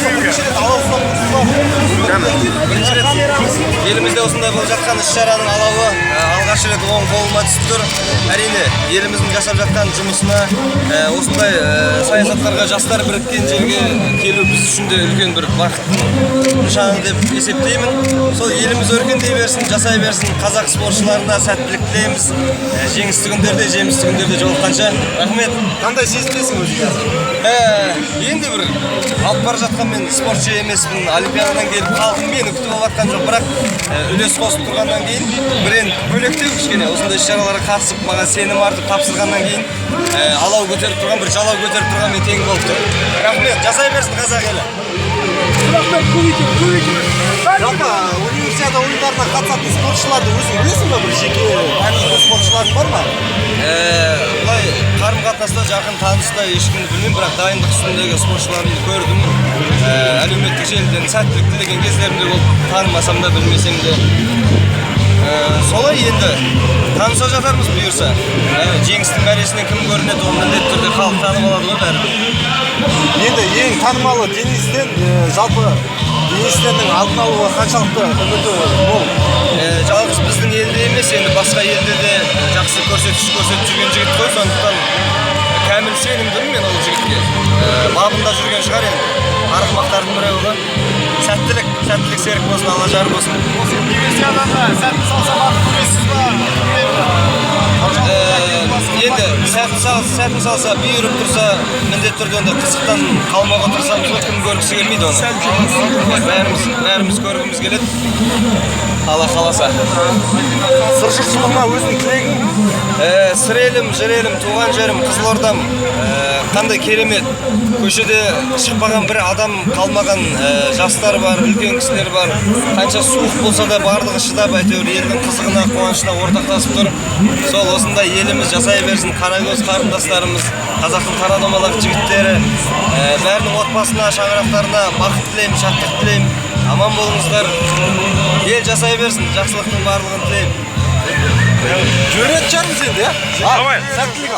Бірінші рет елімізде осындай болып жатқан іс-шараның алауы алғаш рет оң қолыма түсіп тұр. Әрине, еліміздің жасап жатқан жұмысына осындай саясаттарға жастар біріккен жерге келу біз үшін де үлкен бір бақыттың нышаны деп есептеймін. Сол еліміз өркендей берсін, жасай берсін, қазақ спортшыларына сәттілік тілейміз. Жеңісті күндерде, жемісті күндерде жолыққанша. Рахмет. Қандай сезінесің өзің қазір? Енді бір алып бара жатқан мен спортшы емеспін, олимпиададан келіп халқым мені күтіп алып жоқ, бірақ үлес қосып тұрғаннан кейін бір енді бөлектеу кішкене осындай іс-шараларға қатысып, маған сенім артып тапсырғаннан кейін алау көтеріп тұрған, бір жалау көтеріп тұрған мен тең болып тұр. Рахмет, жасай берсін қазақ елі. Жалпы универсиада ойындарына қатысатын спортшыларды өзің білесің бе, бір жеке танитын спортшыларың бар ма? Бұлай қарым-қатынаста жақын таныста ешкімді білмеймін, бірақ дайындық үстіндегі спортшыларымды көрдім. Әлеуметтік желіден сәттілік тілеген кездерімде болып, танымасам да білмесем де. Солай енді таныса жатармыз бұйырса. Жеңістің мәресінен кім көрінеді, ол міндетті түрде халық танып алады ғой бәрібір. Енді ең танымалы Денистен, жалпы Денистердің алдын алуға қаншалықты үміті мол? Жалғыз біздің елде емес, енді басқа елде де жақсы көрсетіп жүрген жігіт қой, сондықтан кәміл сенімдімін мен ол жігітке. Бабында жүрген шығар енді. Арғымақтардың біреуі ғой. Сәттілік серік болсын, Алла жар болсын. Осы универсиадада сәтін салса барып көресіз ба? Енді сәтін салса, бұйырып тұрса, міндетті түрде онда қызықтан қалмауға тырысамыз ғой, кім көргісі келмейді оны. Бәріміз көргіміз келеді. Алла қаласа. Сыр жұртшылығына өзің тілегің? Сыр елім, жыр елім, туған жерім, Қызылордам қандай керемет. Көшеде шықпаған бір адам қалмаған, жастар бар, үлкен кісілер бар. Қанша суық болса да барлығы шыдап, әйтеуір елдің қызығына, қуанышына ортақтасып тұр. Сол осындай еліміз жасай берсін, қарагөз қарындастарымыз, қазақтың қара домалақ жігіттері, бәрінің отбасына, шаңырақтарына бақыт тілеймін, шаттық тілеймін. Аман болыңыздар. Ел жасай берсін, жақсылықтың барлығын тілеймін. Жөнет жанымыз енді, Давай. Сәттілік.